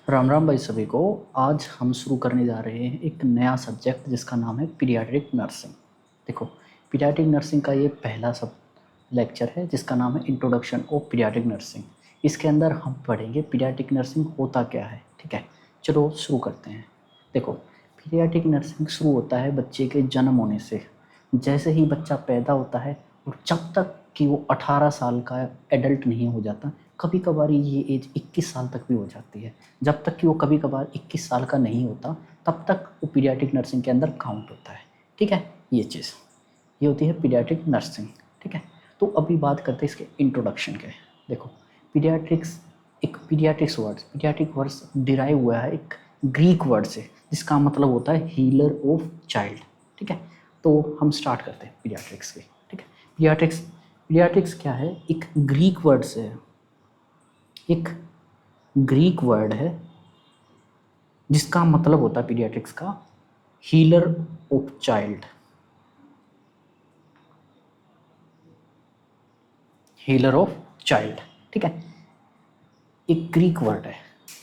राम राम भाई सभी को। आज हम शुरू करने जा रहे हैं एक नया सब्जेक्ट जिसका नाम है पीडियाट्रिक नर्सिंग। देखो, पीडियाट्रिक नर्सिंग का ये पहला सब लेक्चर है जिसका नाम है इंट्रोडक्शन ऑफ पीडियाट्रिक नर्सिंग। इसके अंदर हम पढ़ेंगे पीडियाट्रिक नर्सिंग होता क्या है। ठीक है, चलो शुरू करते हैं। देखो, पीडियाट्रिक नर्सिंग शुरू होता है बच्चे के जन्म होने से। जैसे ही बच्चा पैदा होता है और जब तक कि वो 18 साल का एडल्ट नहीं हो जाता, कभी कभार ये एज 21 साल तक भी हो जाती है। जब तक कि वो कभी कभार 21 साल का नहीं होता तब तक वो पीडियाट्रिक नर्सिंग के अंदर काउंट होता है। ठीक है, ये चीज़ ये होती है पीडियाट्रिक नर्सिंग। ठीक है, तो अभी बात करते हैं इसके इंट्रोडक्शन के। देखो, पीडियाट्रिक्स एक पीडियाट्रिक वर्ड्स डिराइव हुआ है एक ग्रीक वर्ड से जिसका मतलब होता है हीलर ऑफ चाइल्ड। ठीक है, तो हम स्टार्ट करते हैं पीडियाट्रिक्स के। ठीक है, पीडियाट्रिक्स क्या है? एक ग्रीक वर्ड से है, एक ग्रीक वर्ड है जिसका मतलब होता है पीडियाट्रिक्स का healer of child. Healer of child, ठीक है, एक ग्रीक वर्ड है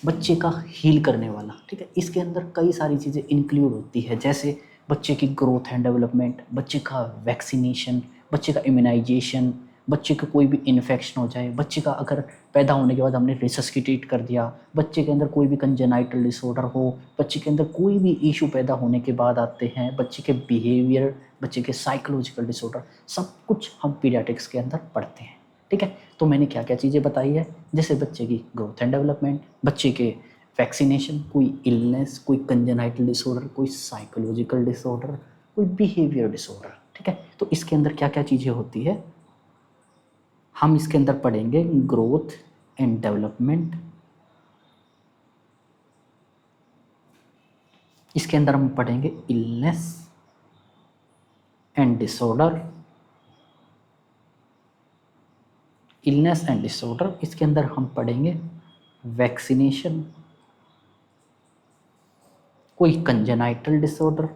बच्चे का हील करने वाला। ठीक है, इसके अंदर कई सारी चीज़ें इंक्लूड होती है, जैसे बच्चे की ग्रोथ एंड डेवलपमेंट, बच्चे का वैक्सीनेशन, बच्चे का इम्यूनाइजेशन, बच्चे का कोई भी इन्फेक्शन हो जाए, बच्चे का अगर पैदा होने के बाद हमने रिसस्किटेट कर दिया, बच्चे के अंदर कोई भी कंजेनाइटल डिसऑर्डर हो, बच्चे के अंदर कोई भी इशू पैदा होने के बाद आते हैं, बच्चे के बिहेवियर, बच्चे के साइकोलॉजिकल डिसऑर्डर, सब कुछ हम पीडियाट्रिक्स के अंदर पढ़ते हैं। ठीक है, तो मैंने क्या क्या चीज़ें बताई है, जैसे बच्चे की ग्रोथ एंड डेवलपमेंट, बच्चे के वैक्सीनेशन, कोई इलनेस, कोई कंजेनाइटल डिसऑर्डर, कोई साइकोलॉजिकल डिसऑर्डर, कोई बिहेवियर डिसऑर्डर। ठीक है, तो इसके अंदर क्या क्या चीज़ें होती है हम इसके अंदर पढ़ेंगे। ग्रोथ एंड डेवलपमेंट, इसके अंदर हम पढ़ेंगे illness and disorder, illness and disorder, इसके अंदर हम पढ़ेंगे वैक्सीनेशन, कोई कंजेनाइटल डिसऑर्डर,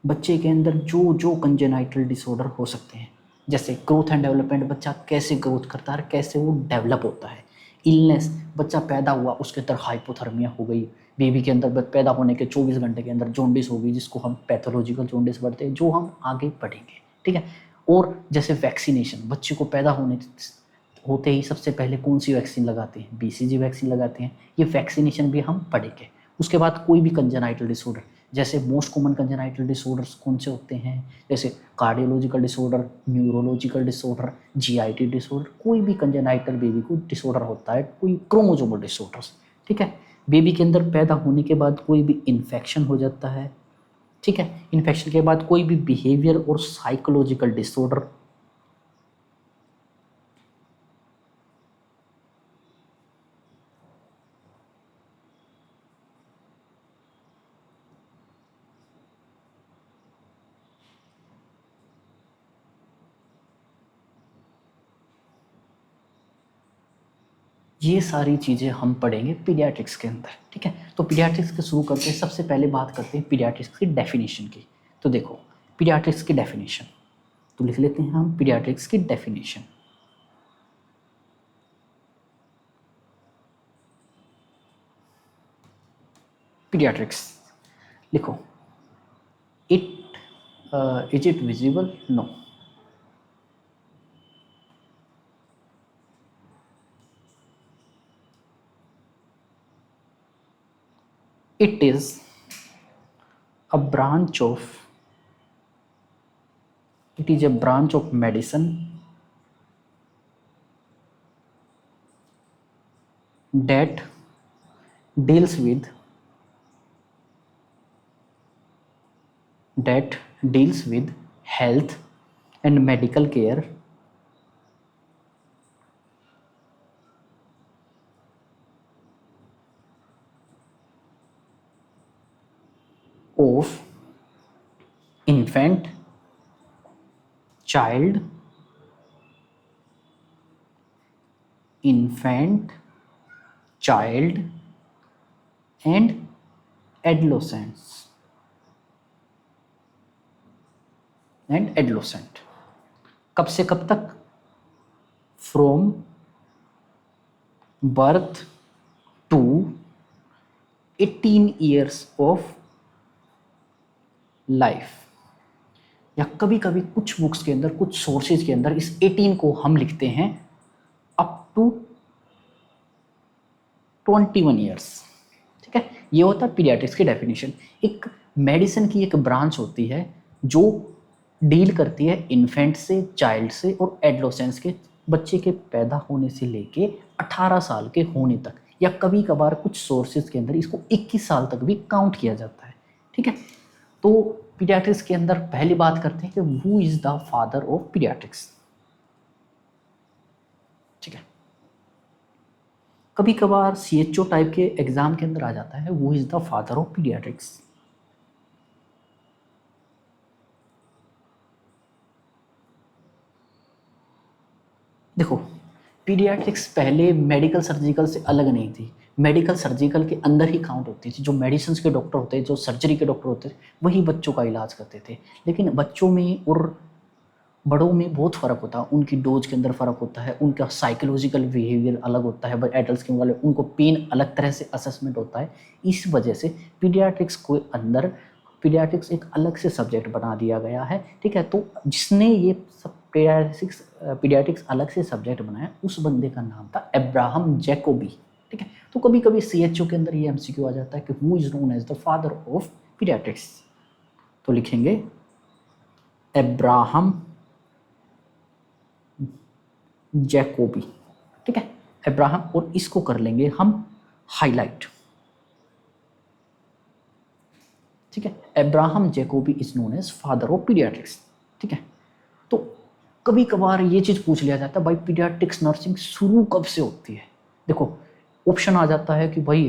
बच्चे के अंदर जो जो कंजेनाइटल डिसऑर्डर हो सकते हैं, जैसे ग्रोथ एंड डेवलपमेंट, बच्चा कैसे ग्रोथ करता है, कैसे वो डेवलप होता है। इलनेस, बच्चा पैदा हुआ उसके अंदर हाइपोथर्मिया हो गई, बेबी के अंदर पैदा होने के 24 घंटे के अंदर जॉन्डिस हो गई, जिसको हम पैथोलॉजिकल जॉन्डिस पढ़ते हैं, जो हम आगे पढ़ेंगे। ठीक है, और जैसे वैक्सीनेशन, बच्चे को पैदा होते ही सबसे पहले कौन सी वैक्सीन लगाते हैं? बीसीजी वैक्सीन लगाते हैं। ये वैक्सीनेशन भी हम पढ़ेंगे। उसके बाद कोई भी कंजेनाइटल डिसऑर्डर, जैसे मोस्ट कॉमन कंजेनाइटल डिसऑर्डर्स कौन से होते हैं, जैसे cardiological disorder, neurological disorder, GIT disorder, कोई भी कंजेनाइटल बेबी को डिसऑर्डर होता है, कोई क्रोमोसोमल डिसऑर्डर्स। ठीक है, बेबी के अंदर पैदा होने के बाद कोई भी इन्फेक्शन हो जाता है। ठीक है, इन्फेक्शन के बाद कोई भी बिहेवियर और साइकोलॉजिकल डिसऑर्डर। ये सारी चीज़ें हम पढ़ेंगे पीडियाट्रिक्स के अंदर। ठीक है, तो पीडियाट्रिक्स के शुरू करते हैं, सबसे पहले बात करते हैं पीडियाट्रिक्स की डेफिनेशन की। तो देखो, पीडियाट्रिक्स की डेफिनेशन तो लिख लेते हैं हम, पीडियाट्रिक्स की डेफिनेशन। पीडियाट्रिक्स लिखो, it is it visible? No, it is a branch of, it is a branch of medicine that deals with that deals with health and medical care of infant, child, infant, child and adolescents and adolescent। कब से कब तक? From birth to 18 years of life, या कभी कभी कुछ books के अंदर, कुछ सोर्सेज के अंदर इस 18 को हम लिखते हैं अप टू 21 ईयर्स। ठीक है, ये होता है पीडियाट्रिक्स की डेफिनेशन। एक मेडिसिन की एक ब्रांच होती है जो डील करती है इन्फेंट से, चाइल्ड से और एडोलेसेंस के, बच्चे के पैदा होने से लेके 18 साल के होने तक, या कभी कभार कुछ सोर्सेज के अंदर इसको 21 साल तक भी काउंट किया जाता है। ठीक है, तो पीडियाट्रिक्स के अंदर पहली बात करते हैं कि who is the father of paediatrics. ठीक है, कभी कभार CHO टाइप के एग्जाम के अंदर आ जाता है who is the father of paediatrics. देखो, पीडियाट्रिक्स पहले मेडिकल सर्जिकल से अलग नहीं थी, मेडिकल सर्जिकल के अंदर ही काउंट होती थी। जो मेडिसिन के डॉक्टर होते हैं, जो सर्जरी के डॉक्टर होते थे, वही बच्चों का इलाज करते थे। लेकिन बच्चों में और बड़ों में बहुत फ़र्क होता है, उनकी डोज के अंदर फ़र्क होता है, उनका साइकोलॉजिकल बिहेवियर अलग होता है। एडल्ट्स के वाले उनको पेन अलग तरह से असेसमेंट होता है। इस वजह से पीडियाट्रिक्स को अंदर पीडियाट्रिक्स एक अलग से सब्जेक्ट बना दिया गया है। ठीक है, तो जिसने ये सब पीडियाट्रिक्स अलग से सब्जेक्ट बनाया, उस बंदे का नाम था अब्राहम जैकोबी। ठीक है, तो कभी कभी CHO के अंदर ये MCQ आ जाता है कि who is known as the father of paediatrics. तो लिखेंगे अब्राहम जैकोबी। ठीक है, अब्राहम, और इसको कर लेंगे हम हाईलाइट। ठीक है, Abraham Jacobi is known as father of paediatrics. ठीक है, तो कभी कभार ये चीज़ पूछ लिया जाता है भाई पीडियाट्रिक्स नर्सिंग शुरू कब से होती है। देखो, ऑप्शन आ जाता है कि भाई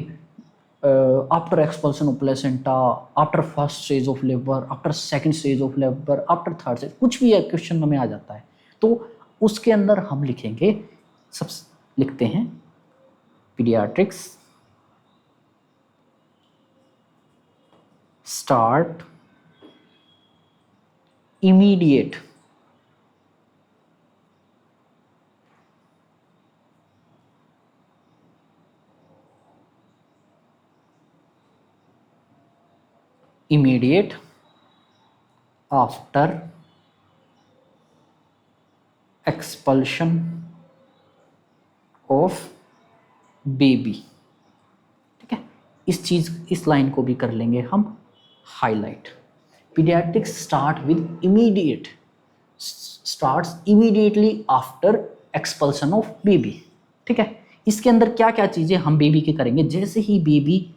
after expulsion of placenta, after first stage of labour, after second stage of labour, after third stage, कुछ भी क्वेश्चन में आ जाता है। तो उसके अंदर हम लिखेंगे, सब लिखते हैं paediatrics start immediate after expulsion of baby. ठीक है, इस लाइन को भी कर लेंगे हम highlight. Paediatrics starts immediately after expulsion of baby. ठीक है, इसके अंदर क्या क्या चीज़ें हम बेबी के करेंगे। जैसे ही बेबी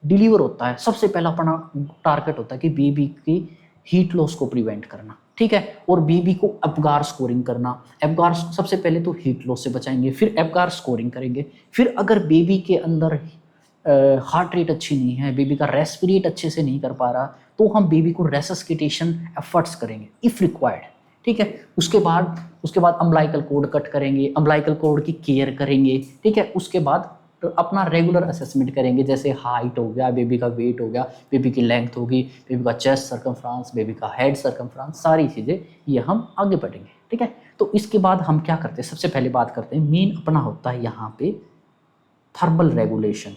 डिलीवर होता है, सबसे पहला अपना टारगेट होता है कि बेबी की हीट लॉस को प्रिवेंट करना। ठीक है, और बेबी को एपगार स्कोरिंग करना। एपगार सबसे पहले तो हीट लॉस से बचाएंगे, फिर एपगार स्कोरिंग करेंगे। फिर अगर बेबी के अंदर हार्ट रेट अच्छी नहीं है, बेबी का रेस्पिरेट अच्छे से नहीं कर पा रहा, तो हम बेबी को रेसस्किटेशन एफर्ट्स करेंगे इफ़ रिक्वायर्ड। ठीक है, उसके बाद अम्बलाइकल कोड कट करेंगे, अम्बलाइकल कोड की केयर करेंगे। ठीक है, उसके बाद तो अपना रेगुलर असेसमेंट करेंगे, जैसे हाइट हो गया, बेबी का वेट हो गया, बेबी की लेंथ होगी, बेबी का चेस्ट सर्कमफ्रांस, बेबी का हेड सर्कमफ्रांस, सारी चीज़ें ये हम आगे बढ़ेंगे। ठीक है, तो इसके बाद हम क्या करते हैं, सबसे पहले बात करते हैं, मेन अपना होता है यहाँ पे थर्मल रेगुलेशन।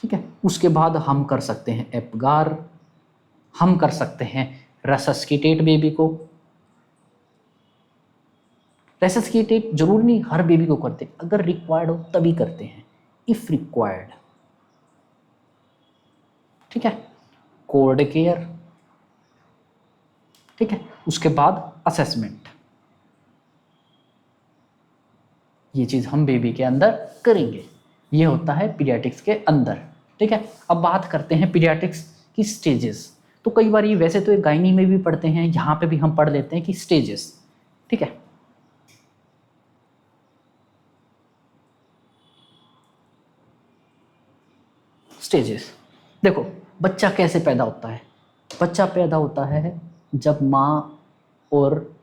ठीक है, उसके बाद हम कर सकते हैं एपगार, हम कर सकते हैं रेसस्किटेट बेबी को। रेसस्किटेट जरूरी नहीं हर बेबी को करते, अगर रिक्वायर्ड हो तभी करते हैं, इफ रिक्वायर्ड। ठीक है, कोल्ड केयर। ठीक है, उसके बाद असेसमेंट, ये चीज हम बेबी के अंदर करेंगे। ये होता है पीडियाट्रिक्स के अंदर। ठीक है, अब बात करते हैं पीडियाट्रिक्स की स्टेजेस। तो कई बार ये वैसे तो एक गायनी में भी पढ़ते हैं, यहाँ पे भी हम पढ़ लेते हैं कि स्टेजेस। ठीक है, स्टेजेस। देखो, बच्चा कैसे पैदा होता है। बच्चा पैदा होता है जब माँ और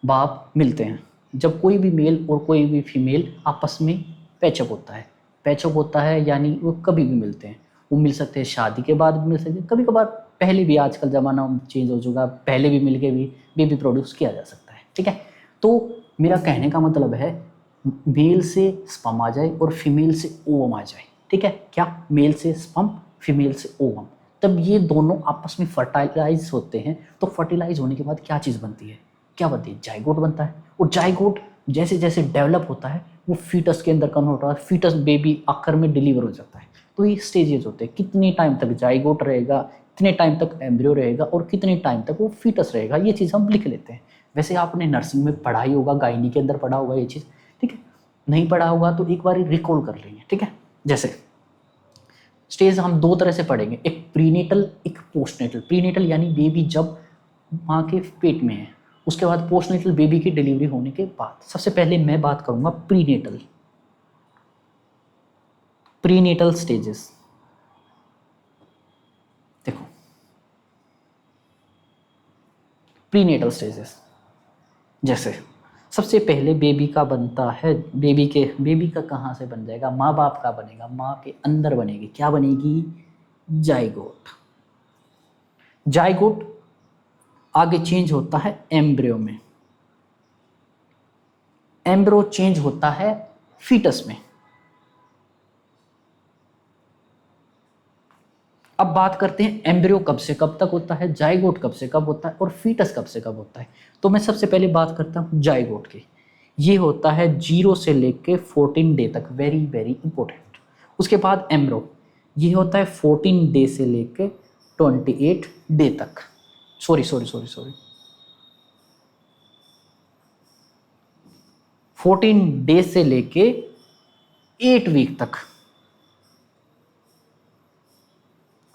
बाप मिलते हैं, जब कोई भी मेल और कोई भी फीमेल आपस में पैचअप होता है। पैचअप होता है यानी वो कभी भी मिलते हैं, वो मिल सकते हैं शादी के बाद भी मिल सकते हैं, कभी कभार पहले भी, आजकल ज़माना चेंज हो चुका, पहले भी मिल के भी बेबी प्रोड्यूस किया जा सकता है। ठीक है, तो मेरा कहने का मतलब है मेल से स्पर्म आ जाए और फीमेल से ओवम आ जाए, ठीक है, क्या मेल से स्पर्म फीमेल से ओवम, तब ये दोनों आपस में फर्टिलाइज होते हैं। तो फर्टिलाइज होने के बाद क्या चीज़ बनती है, क्या बनती है, जाइगोट बनता है। और जाइगोट जैसे जैसे डेवलप होता है वो फीटस के अंदर कन्वर्ट होता है, फीटस बेबी आखिर में डिलीवर हो जाता है। तो ये स्टेजेस होते हैं, कितने टाइम तक जाइगोट रहेगा, कितने टाइम तक एम्ब्रियो रहेगा और कितने टाइम तक वो फीटस रहेगा, ये चीज़ हम लिख लेते हैं। वैसे आपने नर्सिंग में पढ़ा ही होगा, गायनी के अंदर पढ़ा होगा ये चीज़, ठीक है। नहीं पढ़ा होगा तो एक बार रिकॉल कर लेंगे, ठीक है। जैसे स्टेज हम दो तरह से पढ़ेंगे, एक प्रीनेटल एक पोस्टनेटल। प्रीनेटल यानी बेबी जब माँ के पेट में है, उसके बाद पोस्टनेटल बेबी की डिलीवरी होने के बाद। सबसे पहले मैं बात करूंगा प्रीनेटल, प्रीनेटल स्टेजेस। देखो प्रीनेटल स्टेजेस, जैसे सबसे पहले बेबी का बनता है, बेबी का कहाँ से बन जाएगा, माँ बाप का बनेगा, माँ के अंदर बनेगी, क्या बनेगी, जाइगोट। जाइगोट आगे चेंज होता है एम्ब्रियो में, एम्ब्रियो चेंज होता है फीटस में। अब बात करते हैं एम्ब्रियो कब से कब तक होता है, जाइगोट कब से कब होता है और फीटस कब से कब होता है। तो मैं सबसे पहले बात करता हूँ जाइगोट की। ये होता है 0 से लेके 14 डे तक, वेरी वेरी इंपॉर्टेंट। उसके बाद एम्ब्रियो, ये होता है 14 डे से लेके 28 डे तक, सॉरी 14 डे से लेके 8 वीक तक।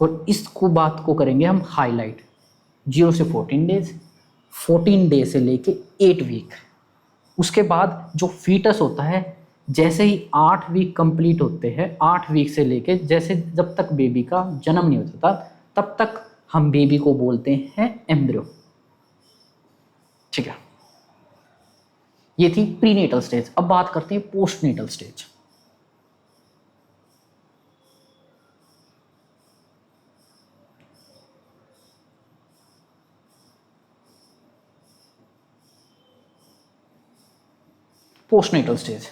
और इसको बात को करेंगे हम हाईलाइट, 0 से 14 डेज, 14 डे से लेके 8 वीक। उसके बाद जो फीटस होता है, जैसे ही 8 वीक कंप्लीट होते हैं, 8 वीक से लेके जैसे जब तक बेबी का जन्म नहीं होता तब तक हम बेबी को बोलते हैं एम्ब्रियो, ठीक है। ये थी प्रीनेटल स्टेज। अब बात करते हैं postnatal stage. Postnatal stage,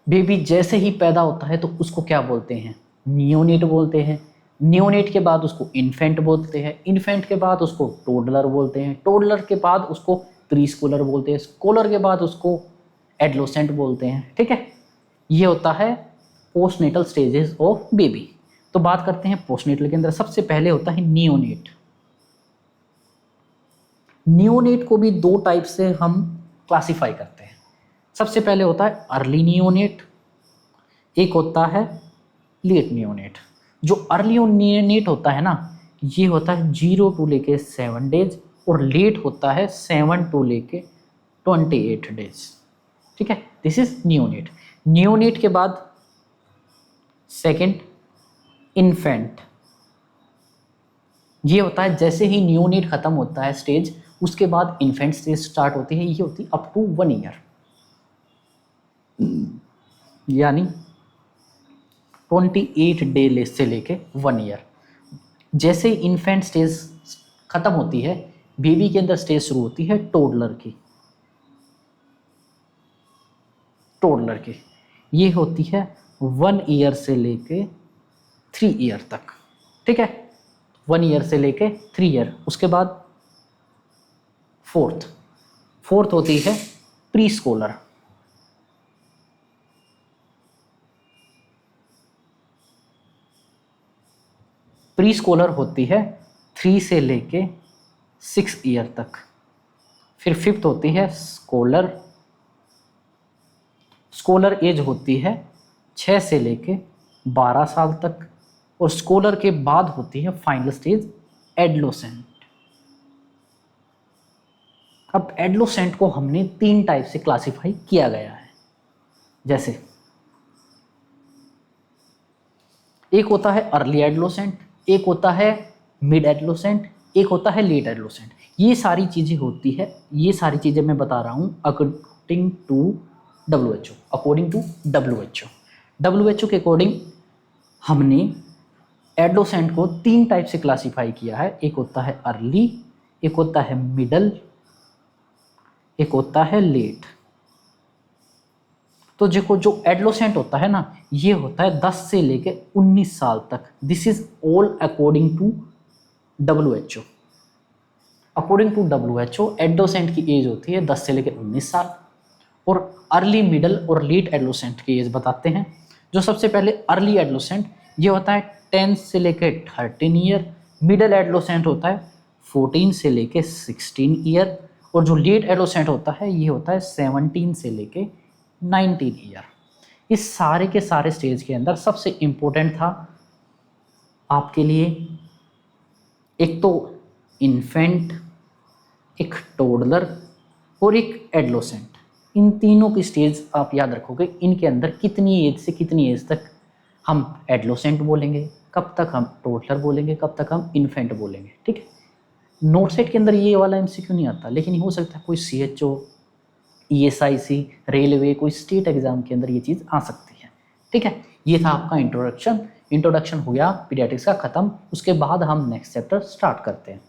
baby जैसे ही पैदा होता है तो उसको क्या बोलते हैं, नियोनेट बोलते हैं। नियोनेट के बाद उसको इन्फेंट बोलते हैं, इन्फेंट के बाद उसको टोडलर बोलते हैं, टोडलर के बाद उसको प्री स्कूलर बोलते हैं, स्कूलर के बाद उसको एडलोसेंट बोलते हैं, ठीक है। ये होता है पोस्टनेटल स्टेजेस ऑफ बेबी। तो बात करते हैं पोस्टनेटल के अंदर, सबसे पहले होता है नियोनेट। नियोनेट को भी दो टाइप से हम क्लासिफाई करते हैं। सबसे पहले होता है अर्ली नियोनेट, एक होता है लेट नियोनेट। जो अर्ली नियोनेट होता है ना, ये होता है 0 टू लेके 7 डेज, और लेट होता है 7 टू लेके 28 डेज, ठीक है। This is neonate. नियोनेट के बाद सेकंड इन्फेंट, ये होता है जैसे ही नियोनेट खत्म होता है स्टेज, उसके बाद इन्फेंट स्टेज स्टार्ट होती है। ये होती है अप टू 1 ईयर, यानी 28 डे से लेके 1 ईयर। जैसे ही इन्फेंट स्टेज खत्म होती है, बेबी के अंदर स्टेज शुरू होती है टोडलर की। टोडलर की ये होती है 1 ईयर से लेके 3 ईयर तक, ठीक है। 1 ईयर से लेके 3 ईयर। उसके बाद फोर्थ होती है प्री स्कूलर। प्री स्कॉलर होती है 3 से लेके 6 ईयर तक। फिर फिफ्थ होती है स्कॉलर। स्कॉलर एज होती है 6 से लेके 12 साल तक। और स्कॉलर के बाद होती है फाइनल स्टेज एडलोसेंट। अब एडलोसेंट को हमने 3 टाइप से क्लासिफाई किया गया है। जैसे एक होता है अर्ली एडलोसेंट, एक होता है मिड एडलोसेंट, एक होता है लेट एडलोसेंट। ये सारी चीज़ें होती है, ये सारी चीज़ें मैं बता रहा हूँ according to WHO। According to WHO के अकॉर्डिंग हमने एडलोसेंट को 3 टाइप से क्लासिफाई किया है। एक होता है अर्ली, एक होता है मिडल, एक होता है लेट। तो देखो जो एडोलेसेंट होता है ना, ये होता है 10 से लेके 19 साल तक। This is all according to WHO। According to WHO adolescent की एज होती है 10 से लेके 19 साल। और अर्ली मिडल और लेट एडोलेसेंट की एज बताते हैं। जो सबसे पहले अर्ली एडोलेसेंट ये होता है 10 से लेके 13 ईयर। मिडल एडोलेसेंट होता है 14 से लेके 16 ईयर। और जो लेट एडोलेसेंट होता है ये होता है 17 से लेके 19 ईयर। इस सारे के सारे स्टेज के अंदर सबसे इम्पोर्टेंट था आपके लिए एक तो इन्फेंट, एक टोडलर और एक एडोलेसेंट। इन तीनों की स्टेज आप याद रखोगे, इनके अंदर कितनी एज से कितनी एज तक हम एडोलेसेंट बोलेंगे, कब तक हम टोडलर बोलेंगे, कब तक हम इन्फेंट बोलेंगे। ठीक है, नोट सेट के अंदर ये वाला MCQ नहीं आता, लेकिन हो सकता है कोई CHO, ESIC, रेलवे, कोई स्टेट एग्जाम के अंदर ये चीज़ आ सकती है। ठीक है, ये था आपका इंट्रोडक्शन हो गया पीडियाट्रिक्स का ख़त्म। उसके बाद हम नेक्स्ट चैप्टर स्टार्ट करते हैं।